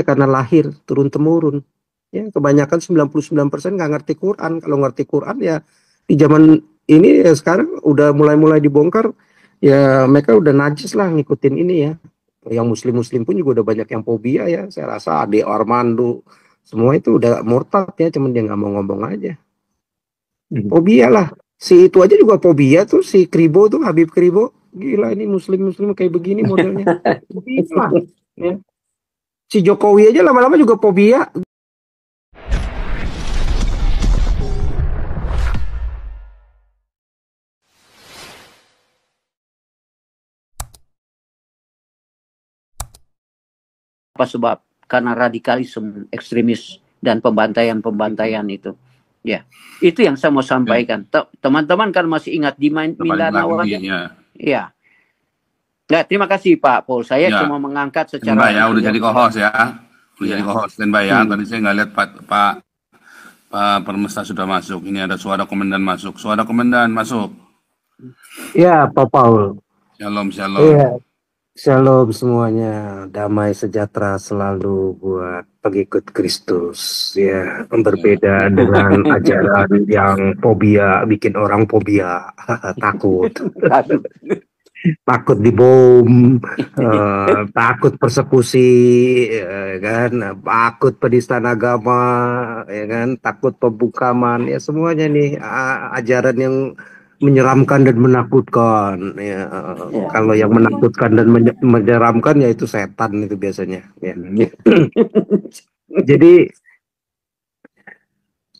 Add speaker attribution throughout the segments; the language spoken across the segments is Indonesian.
Speaker 1: karena lahir turun temurun. Ya, kebanyakan 99% nggak ngerti Quran. Kalau ngerti Quran ya di zaman ini ya sekarang udah mulai-mulai dibongkar, ya mereka udah najis lah ngikutin ini ya. Yang muslim-muslim pun juga udah banyak yang fobia ya. Saya rasa Ade Armando semua itu udah murtad ya, cuman dia nggak mau ngomong aja. Fobia lah. Si itu aja juga fobia tuh, si Kribo tuh, Habib Kribo. Gila ini muslim-muslim kayak begini modelnya. Gila. Ya. Si Jokowi aja lama-lama juga fobia.
Speaker 2: Apa sebab? Karena radikalisme, ekstremis, dan pembantaian itu. Ya, itu yang saya mau sampaikan. Teman-teman kan masih ingat di Mindanao aja. Ya. Ya, terima kasih Pak Paul. Saya cuma mengangkat secara
Speaker 3: ya, udah jadi co-host ya. Udah jadi co-host standby ya. Tadi saya nggak lihat Pak Permesta sudah masuk. Ini ada suara komandan masuk. Suara komandan masuk.
Speaker 1: Ya, Pak Paul.
Speaker 3: Shalom.
Speaker 1: Iya. Shalom semuanya, damai sejahtera selalu buat pengikut Kristus ya, berbeda dengan ajaran yang fobia, bikin orang fobia, takut dibom, takut persekusi, kan, takut penistaan agama, ya kan, takut pembungkaman, ya semuanya nih ajaran yang menyeramkan dan menakutkan ya. Kalau yang menakutkan dan menyeramkan ya itu setan itu biasanya ya. Jadi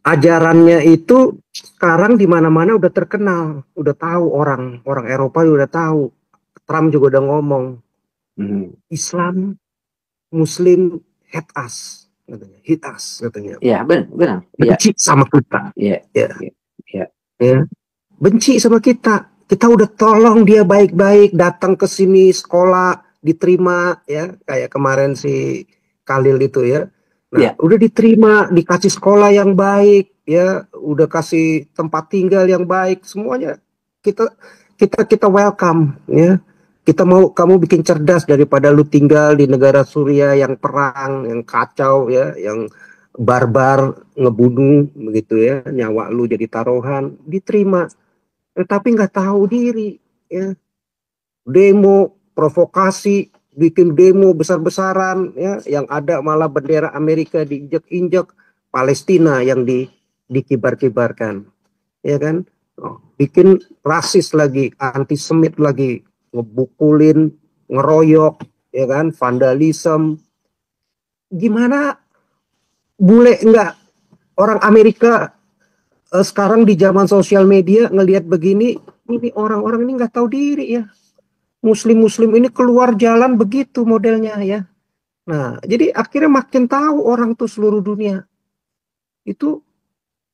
Speaker 1: ajarannya itu sekarang di mana-mana udah terkenal, udah tahu orang Eropa udah tahu. Trump juga udah ngomong Islam Muslim hate us katanya, hate us katanya.
Speaker 2: Ya, benar.
Speaker 1: Benci sama kita.
Speaker 2: Ya.
Speaker 1: Benci sama kita. Kita udah tolong dia baik-baik, datang ke sini sekolah, diterima ya, kayak kemarin si Khalil itu ya. Nah, udah diterima, dikasih sekolah yang baik ya, udah kasih tempat tinggal yang baik, semuanya kita welcome ya. Kita mau kamu bikin cerdas daripada lu tinggal di negara Suriah yang perang, yang kacau ya, yang barbar, ngebunuh begitu ya, nyawa lu jadi taruhan, diterima. Tetapi nggak tahu diri ya, demo provokasi, bikin demo besar-besaran ya, yang ada malah bendera Amerika diinjek-injek, Palestina yang dikibar-kibarkan ya kan, bikin rasis lagi, antisemit lagi, ngebukulin, ngeroyok ya kan, vandalisme. Gimana bule nggak orang Amerika sekarang di zaman sosial media ngelihat begini, ini orang-orang ini nggak tahu diri ya. Muslim-muslim ini keluar jalan begitu modelnya ya. Nah, jadi akhirnya makin tahu orang tuh seluruh dunia. Itu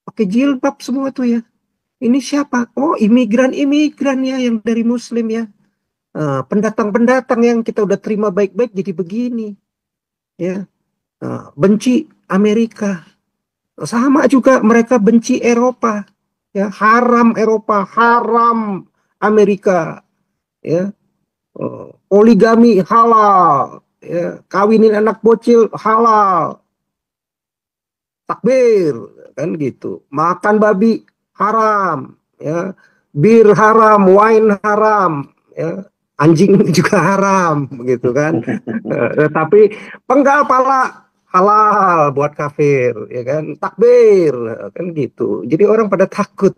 Speaker 1: pakai jilbab semua tuh ya. Ini siapa? Oh, imigran-imigran ya yang dari Muslim ya. Pendatang-pendatang yang kita udah terima baik-baik jadi begini. Ya. Benci Amerika. Sama juga mereka benci Eropa, ya, haram Eropa, haram Amerika, ya, poligami halal, ya, kawinin anak bocil halal, takbir, kan gitu, makan babi haram, ya, bir haram, wine haram, ya, anjing juga haram, begitu kan. Tapi penggal pala halal buat kafir ya kan, takbir kan gitu. Jadi orang pada takut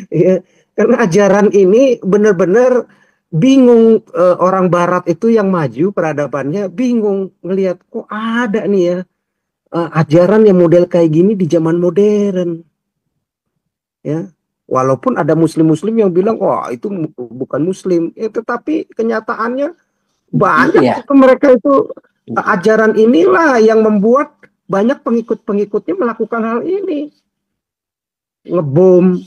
Speaker 1: ya, karena ajaran ini benar-benar bingung. Orang barat itu yang maju peradabannya bingung ngelihat kok ada nih ya ajaran yang model kayak gini di zaman modern ya. Walaupun ada muslim-muslim yang bilang wah itu bukan muslim ya, tetapi kenyataannya banyak mereka itu. Ajaran inilah yang membuat banyak pengikut-pengikutnya melakukan hal ini. Ngebom,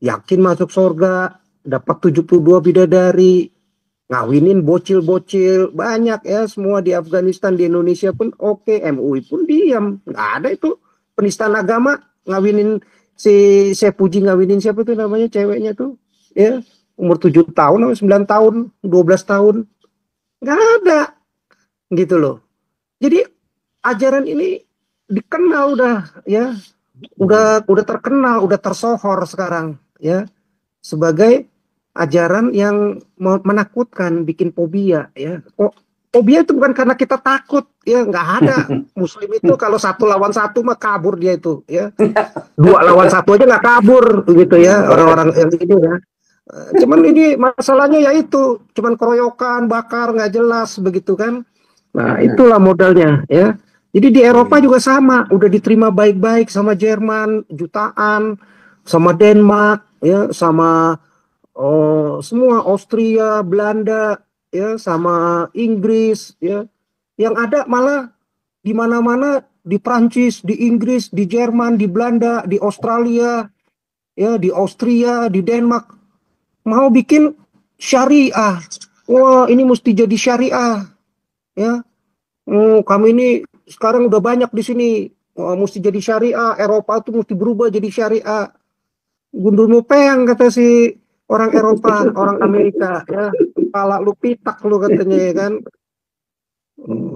Speaker 1: yakin masuk surga, dapat 72 bidadari, ngawinin bocil-bocil, banyak ya, semua di Afghanistan, di Indonesia pun oke, MUI pun diam. Nggak ada itu penistaan agama, ngawinin si Puji, ngawinin siapa tuh namanya ceweknya tuh, ya, umur 7 tahun, 9 tahun, 12 tahun. Nggak ada. Gitu loh. Jadi ajaran ini dikenal udah ya, udah terkenal, udah tersohor sekarang ya sebagai ajaran yang menakutkan, bikin fobia ya. Fobia itu bukan karena kita takut ya, nggak ada. Muslim itu kalau 1 lawan 1 mah kabur dia itu ya. 2 lawan 1 aja nggak kabur gitu ya orang-orang yang ini ya. Cuman ini masalahnya ya itu, cuman keroyokan, bakar nggak jelas begitu kan. Nah itulah modalnya ya. Jadi di Eropa juga sama, udah diterima baik-baik sama Jerman jutaan, sama Denmark ya, sama semua Austria, Belanda ya, sama Inggris ya. Yang ada malah di mana-mana, di Prancis, di Inggris, di Jerman, di Belanda, di Australia ya, di Austria, di Denmark mau bikin syariah. Wah, ini mesti jadi syariah ya. Kami ini sekarang udah banyak di sini. Wah, mesti jadi syariah. Eropa tuh mesti berubah jadi syariah. Gundulmu peang kata si orang Eropa, orang Amerika ya. Kepala lu pitak lu katanya ya kan.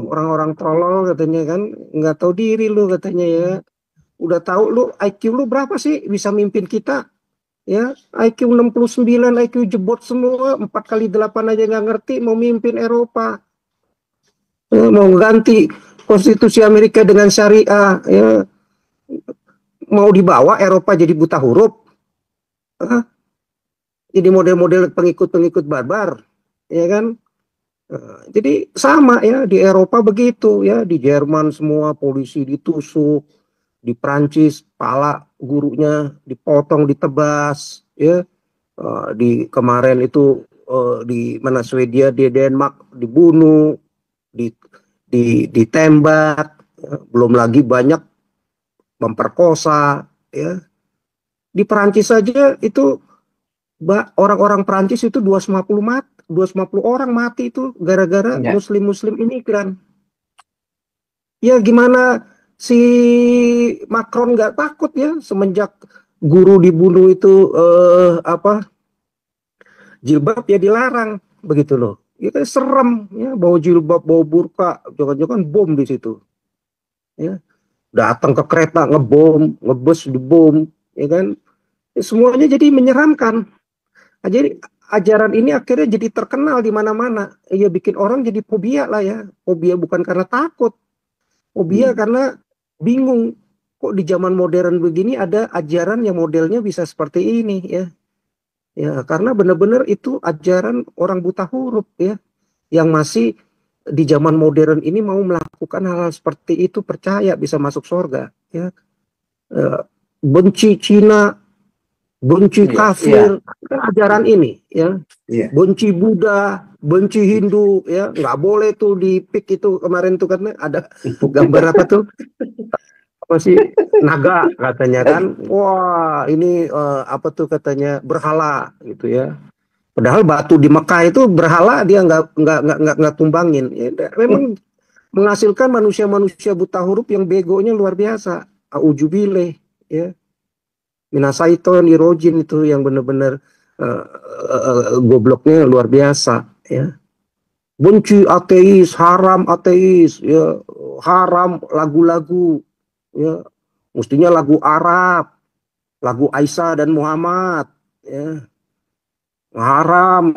Speaker 1: Orang-orang tolol katanya kan, nggak tahu diri lu katanya ya. Udah tahu lu IQ lu berapa sih bisa mimpin kita? Ya, IQ 69, IQ jebot semua, 4 kali 8 aja nggak ngerti, mau mimpin Eropa. Mau ganti konstitusi Amerika dengan syariah, ya. Mau dibawa Eropa jadi buta huruf. Jadi model-model pengikut-pengikut barbar, ya kan? Jadi sama ya, di Eropa begitu ya, di Jerman semua polisi ditusuk, di Prancis pala gurunya dipotong, ditebas ya. Di kemarin itu di mana Swedia, di Denmark dibunuh, ditembak ya. Belum lagi banyak memperkosa ya. Di Perancis saja itu orang-orang Perancis itu 250 orang mati itu gara-gara muslim-muslim imigran. Ya gimana si Macron nggak takut ya semenjak guru dibunuh itu jilbab ya dilarang begitu loh. Ya kan serem ya, bawa jilbab, bawa burka, jangan-jangan bom di situ. Ya. Datang ke kereta ngebom, ngebus dibom, ya kan. Ya, semuanya jadi menyeramkan. Nah, jadi ajaran ini akhirnya jadi terkenal di mana-mana. Ya bikin orang jadi fobia lah ya. Fobia bukan karena takut. Fobia karena bingung. Kok di zaman modern begini ada ajaran yang modelnya bisa seperti ini ya. Ya, karena benar-benar itu ajaran orang buta huruf ya. Yang masih di zaman modern ini mau melakukan hal-hal seperti itu, percaya bisa masuk surga ya. Benci Cina, benci kafir, kan ajaran ini ya. Benci Buddha, benci Hindu ya, nggak boleh tuh di pick itu kemarin tuh karena ada gambar apa tuh, apa sih, naga katanya kan. Wah ini apa tuh katanya berhala gitu ya. Padahal batu di Mekah itu berhala, dia nggak tumbangin. Ya, memang menghasilkan manusia-manusia buta huruf yang begonya luar biasa. Aujubileh ya. Minasaiton irojin itu yang benar-benar gobloknya luar biasa ya. Benci ateis, haram ateis ya, haram lagu-lagu ya. Mestinya lagu Arab, lagu Aisyah dan Muhammad ya. Haram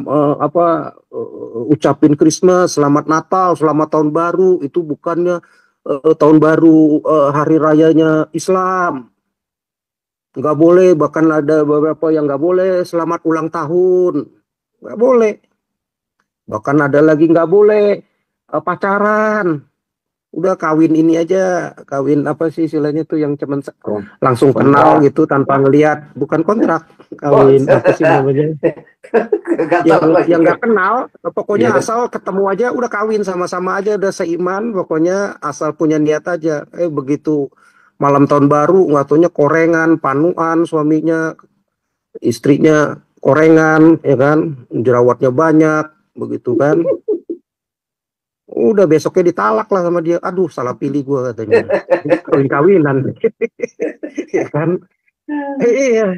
Speaker 1: ucapin Christmas, selamat Natal, selamat tahun baru, itu bukannya tahun baru hari rayanya Islam. Nggak boleh, bahkan ada beberapa yang nggak boleh selamat ulang tahun, nggak boleh. Bahkan ada lagi nggak boleh pacaran. Udah kawin ini aja, kawin apa sih istilahnya tuh yang cuman langsung kenal gitu tanpa ngelihat, bukan kontrak, kawin apa sih namanya? yang nggak kenal, pokoknya asal ketemu aja udah kawin, sama-sama aja udah seiman, pokoknya asal punya niat aja. Begitu malam tahun baru nggak taunya korengan, panuan suaminya, istrinya korengan, ya kan, jerawatnya banyak, begitu kan. Udah besoknya ditalak lah sama dia. Aduh, salah pilih gua katanya. Kawin-kawinan. Ya kan? Iya.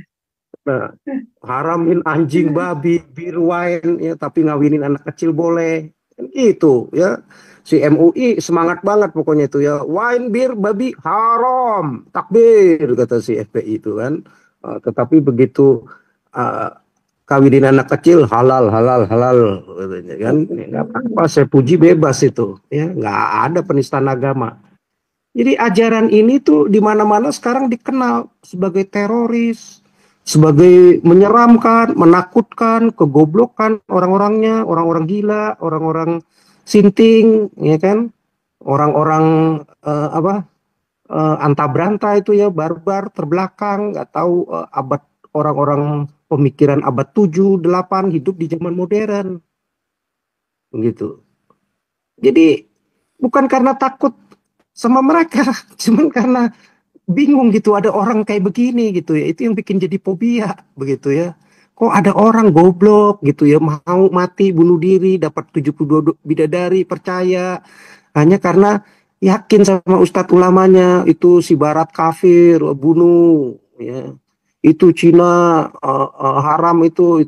Speaker 1: Nah, haramin anjing, babi, bir, wine ya, tapi ngawinin anak kecil boleh. Itu ya. Si MUI semangat banget pokoknya itu ya. Wine, bir, babi haram, takbir kata si FPI itu kan. Tetapi begitu kawinin anak kecil halal halal halal katanya kan. Ya, nggak apa-apa, saya puji bebas itu ya, nggak ada penistaan agama. Jadi ajaran ini tuh di mana-mana sekarang dikenal sebagai teroris, sebagai menyeramkan, menakutkan, kegoblokan orang-orangnya, orang-orang gila, orang-orang sinting, ya kan, orang-orang anta beranta itu ya, barbar, terbelakang, nggak tahu abad orang-orang pemikiran abad 7, 8 hidup di zaman modern, gitu. Jadi bukan karena takut sama mereka, cuman karena bingung gitu ada orang kayak begini gitu ya, itu yang bikin jadi fobia begitu ya. Kok ada orang goblok gitu ya mau mati bunuh diri dapat 72 bidadari percaya hanya karena yakin sama ustadz ulamanya itu si barat kafir bunuh ya, itu Cina haram itu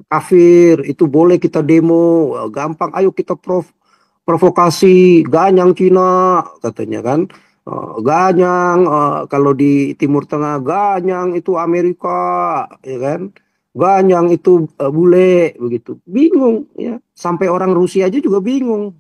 Speaker 1: kafir itu boleh kita demo gampang ayo kita provokasi ganyang Cina katanya kan. Ganyang kalau di Timur Tengah ganyang itu Amerika ya kan, ganyang itu bule begitu, bingung ya, sampai orang Rusia aja juga bingung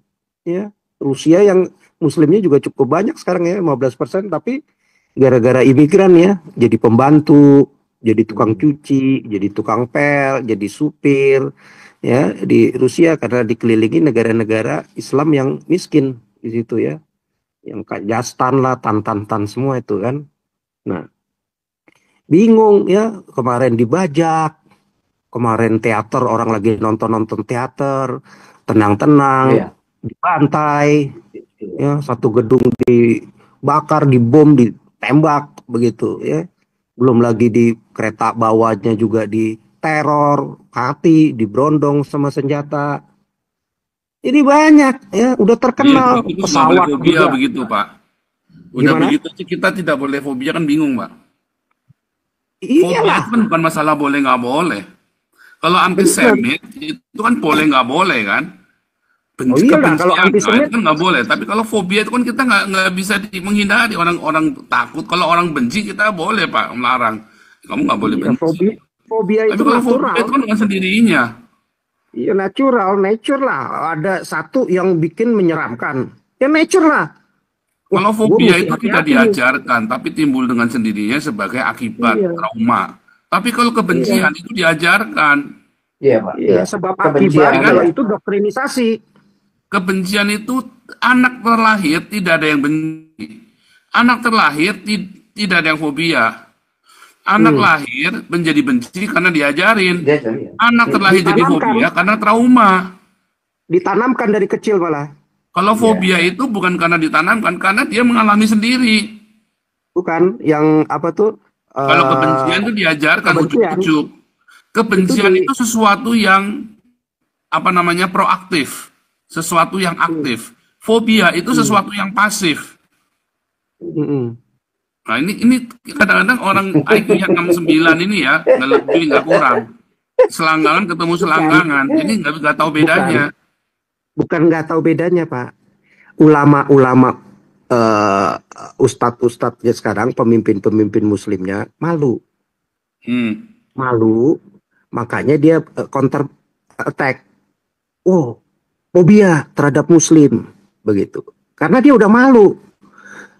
Speaker 1: ya. Rusia yang muslimnya juga cukup banyak sekarang ya 15%, tapi gara-gara imigran ya jadi pembantu, jadi tukang cuci, jadi tukang pel, jadi supir ya di Rusia karena dikelilingi negara-negara Islam yang miskin di situ ya, yang Kazakhstan lah, Tan semua itu kan. Nah, bingung ya, kemarin dibajak, kemarin teater orang lagi nonton teater, tenang-tenang, dibantai, ya satu gedung dibakar, dibom, ditembak begitu ya. Belum lagi di kereta bawahnya juga diteror, hati, diberondong sama senjata. Jadi banyak ya, udah terkenal
Speaker 3: itu
Speaker 1: pesawat
Speaker 3: boleh fobia
Speaker 1: juga.
Speaker 3: begitu Pak. Udah
Speaker 1: Gimana?
Speaker 3: begitu kita tidak boleh fobia kan bingung Pak. Fobia
Speaker 1: Iyalah.
Speaker 3: itu kan bukan masalah boleh nggak boleh. Kalau antisemit itu kan boleh nggak boleh kan.
Speaker 1: Oh iyalah, kalau
Speaker 3: Kebencian
Speaker 1: antisemit
Speaker 3: itu kan nggak boleh. Tapi kalau fobia itu kan kita nggak bisa menghindari, orang-orang takut. Kalau orang benci kita boleh Pak melarang. Kamu nggak boleh
Speaker 1: iya,
Speaker 3: benci.
Speaker 1: fobia
Speaker 3: Tapi
Speaker 1: itu
Speaker 3: kalau
Speaker 1: natural.
Speaker 3: fobia itu kan dengan sendirinya.
Speaker 1: Iya nature lah. Ada satu yang bikin menyeramkan. Ya nature lah. Wah,
Speaker 3: Kalau
Speaker 1: gue
Speaker 3: fobia
Speaker 1: mesti
Speaker 3: itu tidak
Speaker 1: hati-hati nih.
Speaker 3: diajarkan, tapi timbul dengan sendirinya sebagai akibat
Speaker 1: Iya,
Speaker 3: trauma. Tapi kalau kebencian
Speaker 1: iya,
Speaker 3: itu diajarkan.
Speaker 2: Iya, Pak.
Speaker 1: iya.
Speaker 2: Iya.
Speaker 1: Sebab
Speaker 2: Kebencian
Speaker 1: akibat
Speaker 3: Ya
Speaker 1: kalau
Speaker 3: kan?
Speaker 2: ya.
Speaker 1: itu doktrinisasi.
Speaker 3: Kebencian itu anak terlahir tidak ada yang benci. Anak terlahir tidak ada yang fobia. Anak lahir menjadi benci karena diajarin.
Speaker 2: Dia jadi ya.
Speaker 3: Anak terlahir jadi
Speaker 1: Ditanamkan,
Speaker 3: fobia karena trauma.
Speaker 1: ditanamkan dari kecil malah.
Speaker 3: Kalau
Speaker 2: Iya.
Speaker 3: fobia itu bukan karena ditanamkan, karena dia mengalami sendiri.
Speaker 1: Bukan yang apa tuh?
Speaker 3: Kalau kebencian itu diajarkan
Speaker 1: Kebencian
Speaker 3: ujuk-ujuk.
Speaker 1: itu
Speaker 3: Kebencian itu sesuatu yang apa namanya proaktif, sesuatu yang aktif. Fobia itu sesuatu yang pasif. Nah ini kadang-kadang orang IQ-nya 69 ini ya, nggak lebih nggak kurang. Selangkangan ketemu selangkangan, ini nggak tahu bedanya.
Speaker 1: bukan nggak tahu bedanya Pak. Ulama-ulama ustadz-ustadznya sekarang, pemimpin-pemimpin muslimnya malu. Malu, makanya dia counter attack. Oh, fobia terhadap muslim begitu. Karena dia udah malu.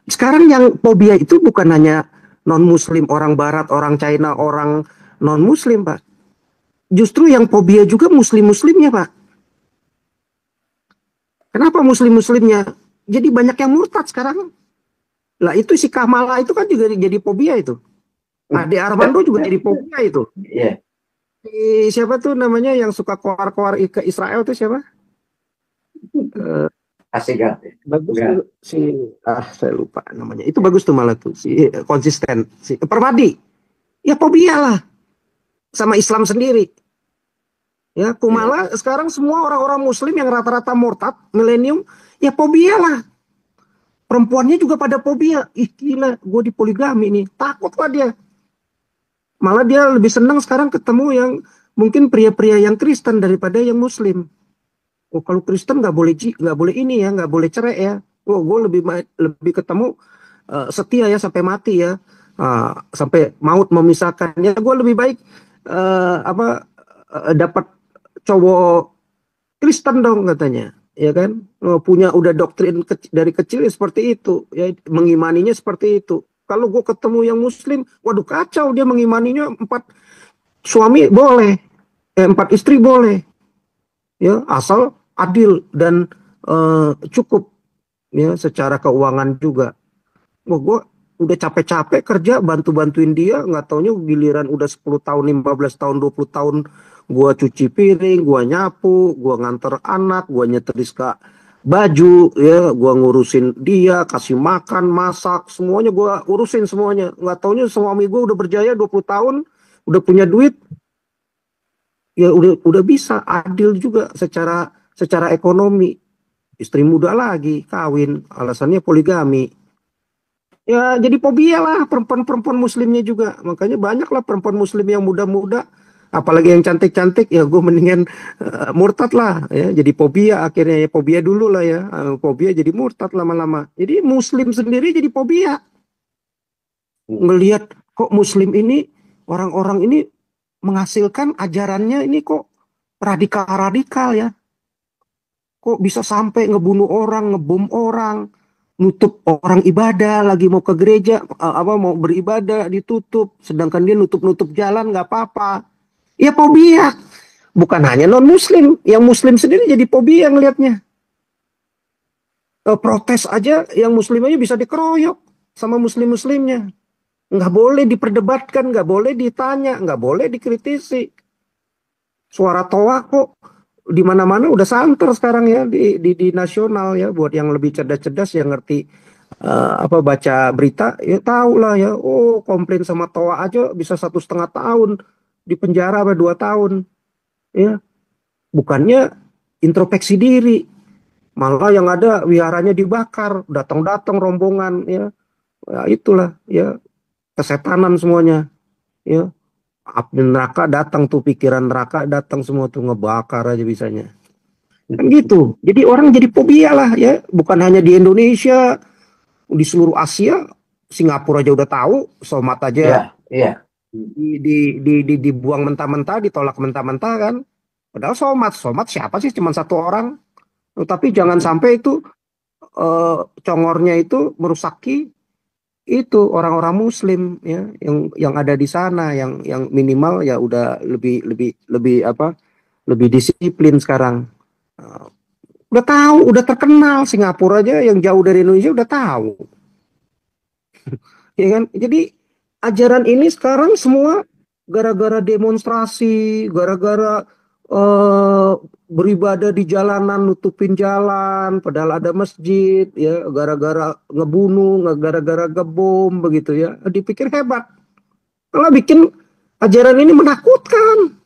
Speaker 1: Sekarang yang fobia itu bukan hanya non-muslim, orang barat, orang China, orang non-muslim, Pak. Justru yang fobia juga muslim-muslimnya, Pak. Kenapa muslim-muslimnya? Jadi banyak yang murtad sekarang. Lah itu si Kamala itu kan juga jadi fobia itu. Ade Armando juga jadi fobia itu.
Speaker 2: Iya.
Speaker 1: Siapa tuh namanya yang suka keluar-keluar ke Israel tuh siapa?
Speaker 2: Asik kan?
Speaker 1: Bagus tuh, saya lupa namanya. Itu bagus tuh malah tuh si konsisten si Permadi. Ya fobia lah sama Islam sendiri. Ya Kumala sekarang semua orang-orang muslim yang rata-rata murtad milenium ya fobia lah. Perempuannya juga pada fobia. Ih gila, gue dipoligami nih. Takut lah dia. Malah dia lebih senang sekarang ketemu yang mungkin pria-pria yang Kristen daripada yang muslim. Oh, kalau Kristen nggak boleh ini ya, nggak boleh cerai ya. Oh, gue lebih ketemu setia ya sampai mati ya. Sampai maut memisahkannya. Gue lebih baik dapat cowok Kristen dong katanya, ya kan? Punya udah doktrin dari kecil ya seperti itu, ya mengimaninya seperti itu. Kalau gue ketemu yang Muslim, waduh kacau, dia mengimaninya 4 suami boleh, 4 istri boleh, ya asal adil dan cukup, ya secara keuangan juga. Wah, gue udah capek-capek kerja bantu-bantuin dia, nggak taunya giliran udah 10 tahun, 15 tahun, 20 tahun gue cuci piring, gue nyapu, gue nganter anak, gue nyetrika baju, ya gue ngurusin dia, kasih makan, masak, semuanya gue urusin semuanya. Nggak taunya suami gue udah berjaya 20 tahun, udah punya duit, ya udah bisa adil juga secara ekonomi. Istri muda lagi kawin, alasannya poligami. Ya jadi fobia lah perempuan-perempuan muslimnya juga. Makanya banyak lah perempuan muslim yang muda-muda. Apalagi yang cantik-cantik, ya gue mendingan murtad lah. Ya. Jadi fobia akhirnya, ya fobia dulu lah ya. Fobia jadi murtad lama-lama. Jadi muslim sendiri jadi fobia. Ngelihat kok muslim ini, orang-orang ini menghasilkan ajarannya ini kok radikal-radikal ya. Kok bisa sampai ngebunuh orang, ngebom orang, nutup orang ibadah, lagi mau ke gereja, mau beribadah ditutup, sedangkan dia nutup-nutup jalan nggak apa-apa. Ya fobia. Bukan hanya non muslim, yang muslim sendiri jadi fobia ngelihatnya. Protes aja, yang muslim aja bisa dikeroyok sama muslim-muslimnya. Nggak boleh diperdebatkan, nggak boleh ditanya, nggak boleh dikritisi. Suara toa kok di mana-mana udah santer sekarang ya di nasional ya, buat yang lebih cerdas-cerdas yang ngerti baca berita ya tahu lah ya. Oh, komplain sama toa aja bisa 1,5 tahun di penjara 2 tahun ya. Bukannya introspeksi diri, malah yang ada wiharanya dibakar, datang-datang rombongan ya. Ya itulah ya, kesetanan semuanya ya. Api neraka datang tuh, pikiran neraka datang semua tuh, ngebakar aja bisanya. Kan gitu. Jadi orang jadi fobia lah ya. Bukan hanya di Indonesia, di seluruh Asia, Singapura aja udah tahu, somat aja dibuang mentah-mentah, ditolak mentah-mentah kan. Padahal somat siapa sih? Cuman 1 orang. Tapi jangan sampai itu congornya itu merusaki itu orang-orang muslim ya, yang ada di sana, yang minimal ya udah lebih disiplin sekarang. Udah tahu, udah terkenal. Singapura aja yang jauh dari Indonesia udah tahu. Ya kan? Jadi ajaran ini sekarang semua gara-gara demonstrasi, gara-gara beribadah di jalanan, nutupin jalan padahal ada masjid ya, gara-gara ngebunuh, gara-gara ngebom begitu ya, dipikir hebat. Kalau bikin ajaran ini menakutkan.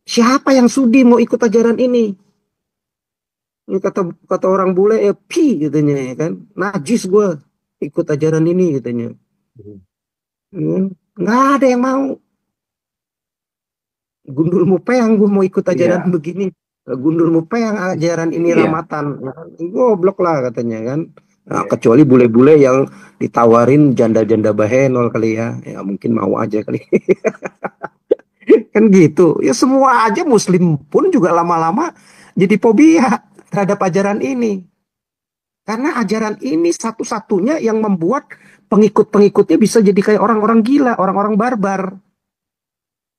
Speaker 1: Siapa yang sudi mau ikut ajaran ini? Ini kata orang bule ya, katanya ya kan, najis gue ikut ajaran ini katanya. Nggak ada yang mau. Gundulmu peang gue mau ikut ajaran begini. Gundulmu peang ajaran ini ramatan. Goblok lah katanya kan. Nah, kecuali bule-bule yang ditawarin janda-janda bahenol kali ya. Ya mungkin mau aja kali. Kan gitu. Ya semua aja muslim pun juga lama-lama jadi fobia terhadap ajaran ini. Karena ajaran ini satu-satunya yang membuat pengikut-pengikutnya bisa jadi kayak orang-orang gila, orang-orang barbar.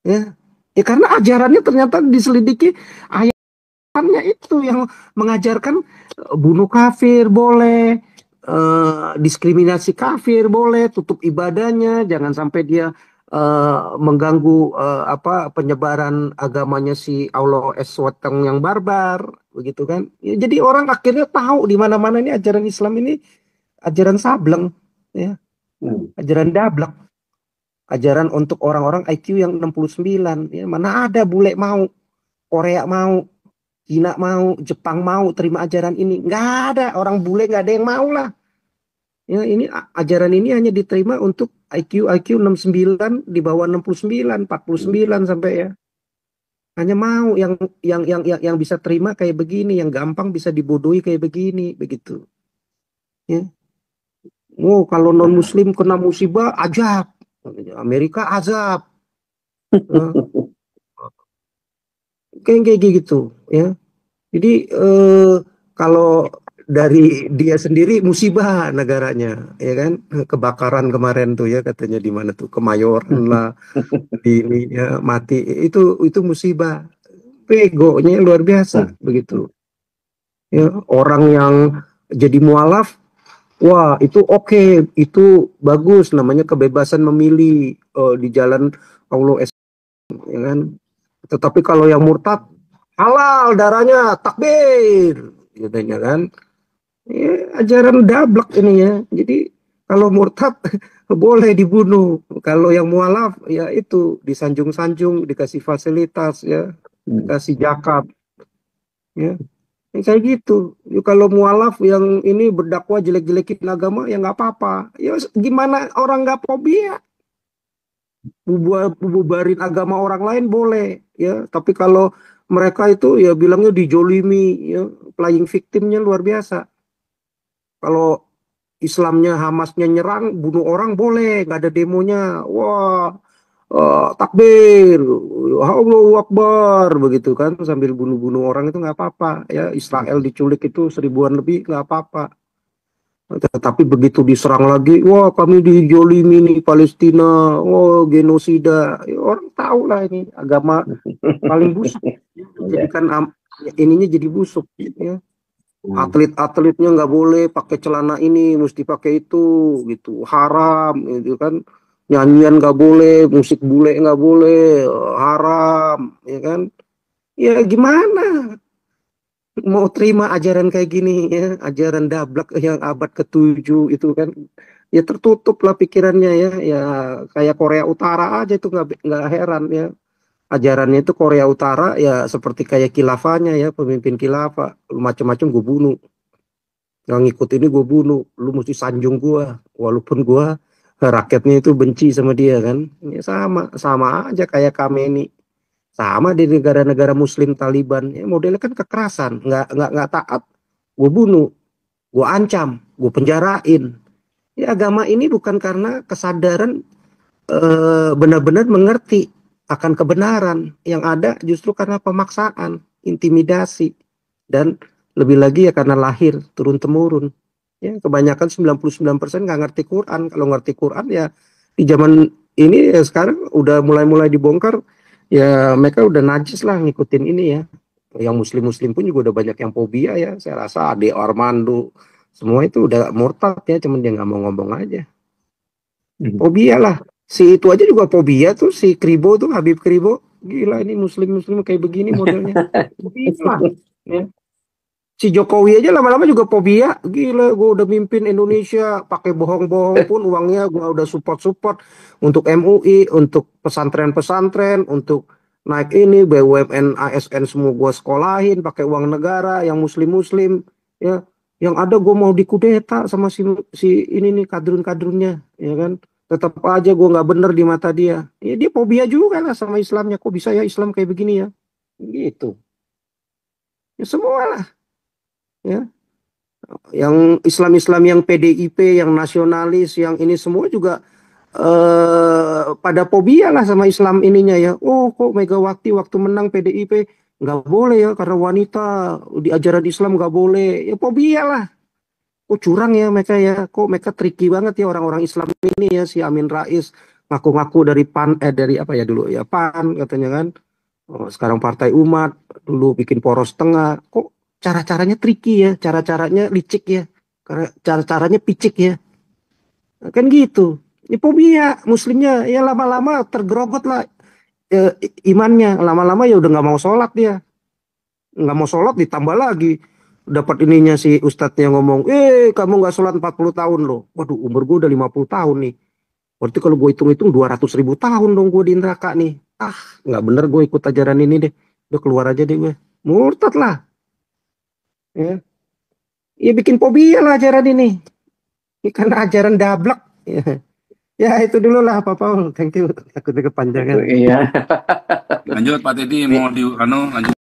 Speaker 1: Ya. Ya karena ajarannya ternyata diselidiki, ayatnya itu yang mengajarkan bunuh kafir boleh, diskriminasi kafir boleh, tutup ibadahnya, jangan sampai dia mengganggu penyebaran agamanya si Allah Eswateng yang barbar, begitu kan? Ya, jadi orang akhirnya tahu di mana-mana ini ajaran Islam ini ajaran sableng, ya, ajaran dablek. Ajaran untuk orang-orang IQ yang 69. Ya, mana ada bule mau, Korea mau, Cina mau, Jepang mau terima ajaran ini. Nggak ada. Orang bule nggak ada yang mau lah. Ya, ini ajaran ini hanya diterima untuk IQ 69 di bawah 69, 49 sampai ya. Hanya mau yang bisa terima kayak begini, yang gampang bisa dibodohi kayak begini, begitu. Ya. Oh, kalau non muslim kena musibah ajab. Amerika azab. Nah, kayak gitu ya. Jadi kalau dari dia sendiri musibah negaranya, ya kan? Kebakaran kemarin tuh ya katanya di mana tuh Kemayoran lah, di ini ya, mati itu musibah. Begonya luar biasa begitu. Ya, orang yang jadi mualaf, wah itu oke, itu bagus, namanya kebebasan memilih di jalan Allah, ya kan? Tetapi kalau yang murtad, halal darahnya, takbir, katanya kan? Ya, ajaran dablek ini ya. Jadi kalau murtad boleh dibunuh, kalau yang mualaf ya itu disanjung-sanjung, dikasih fasilitas ya, dikasih zakat, ya. Kayak gitu. Ya, kalau mualaf yang ini berdakwah jelek-jelekin agama ya nggak apa-apa. Ya gimana orang nggak fobia? Bubarin agama orang lain boleh ya. Tapi kalau mereka itu ya bilangnya dijolimi ya, playing victimnya luar biasa. Kalau Islamnya Hamasnya nyerang bunuh orang boleh, nggak ada demonya. Wah, takbir, Allahu Akbar, begitu kan, sambil bunuh-bunuh orang itu nggak apa-apa ya. Israel diculik itu 1000-an lebih nggak apa-apa. Tetapi begitu diserang lagi, wah kami dijolimi nih Palestina, wah genosida. Ya, orang tahu lah ini agama paling busuk, jadikan ininya jadi busuk ya. Atlet-atletnya nggak boleh pakai celana ini, mesti pakai itu, gitu, haram, gitu kan. Nyanyian nggak boleh, musik bule nggak boleh, haram, ya kan. Ya gimana mau terima ajaran kayak gini ya, ajaran dablek yang abad ke-7 itu kan. Ya tertutup lah pikirannya ya, ya kayak Korea Utara aja itu nggak heran ya. Ajarannya itu Korea Utara ya seperti kayak khilafahnya ya, pemimpin khilafah, macam-macam gue bunuh. Yang ngikut ini gue bunuh, lu mesti sanjung gue, walaupun gue rakyatnya itu benci sama dia kan. Ya sama aja kayak Khamenei, sama di negara-negara Muslim Taliban ya, modelnya kan kekerasan, nggak taat, gue bunuh, gue ancam, gue penjarain. Ya agama ini bukan karena kesadaran benar-benar mengerti akan kebenaran, yang ada justru karena pemaksaan, intimidasi, dan lebih lagi ya karena lahir turun temurun. Ya, kebanyakan 99% nggak ngerti Quran. Kalau ngerti Quran ya di zaman ini ya sekarang udah mulai-mulai dibongkar ya, mereka udah najis lah ngikutin ini ya. Yang muslim-muslim pun juga udah banyak yang fobia ya. Saya rasa Ade Armando semua itu udah murtad ya, cuman dia nggak mau ngomong aja. Fobia lah. Si itu aja juga fobia tuh, si Kribo tuh, Habib Kribo. Gila ini muslim-muslim kayak begini modelnya. Gila. Ya. Si Jokowi aja lama-lama juga fobia. Gila, gue udah mimpin Indonesia pakai bohong-bohong pun uangnya gue udah support-support untuk MUI, untuk pesantren-pesantren, untuk naik ini BUMN, ASN semua gue sekolahin pakai uang negara yang muslim-muslim ya. Yang ada gue mau dikudeta sama si ini nih kadrun-kadrunnya ya kan. Tetap aja gue nggak bener di mata dia. Ya dia fobia juga lah sama Islamnya. Kok bisa ya Islam kayak begini ya? Gitu. Ya semua lah ya. Yang Islam-Islam yang PDIP, yang nasionalis, yang ini semua juga pada fobia lah sama Islam ininya ya. Oh kok Megawati waktu menang PDIP nggak boleh ya karena wanita, di ajaran Islam nggak boleh. Ya fobia lah. Kok curang ya mereka ya. Kok mereka tricky banget ya orang-orang Islam ini ya. Si Amin Rais ngaku-ngaku dari PAN, dari apa ya dulu ya, PAN katanya kan. Oh, sekarang Partai Umat, dulu bikin poros tengah. Kok cara-caranya tricky ya, cara-caranya licik ya, karena cara-caranya picik ya. Nah, kan gitu. Ini fobia muslimnya ya, lama-lama tergerogot lah imannya. Lama-lama ya udah nggak mau sholat dia. Nggak mau sholat ditambah lagi. Dapat ininya si ustadznya ngomong, kamu nggak sholat 40 tahun loh. Waduh, umur gue udah 50 tahun nih. Berarti kalau gue hitung-hitung 200.000 tahun dong gue di neraka nih. Ah, nggak bener gue ikut ajaran ini deh. Udah keluar aja deh gue. Murtad lah. Ya, ya bikin fobia lah ajaran ini. Ini karena ajaran dablek. Ya. Ya itu dulu lah Pak Paul. Thank you. Takutnya kepanjangan.
Speaker 2: Iya.
Speaker 3: Lanjut Pak Teddy, mau lanjut.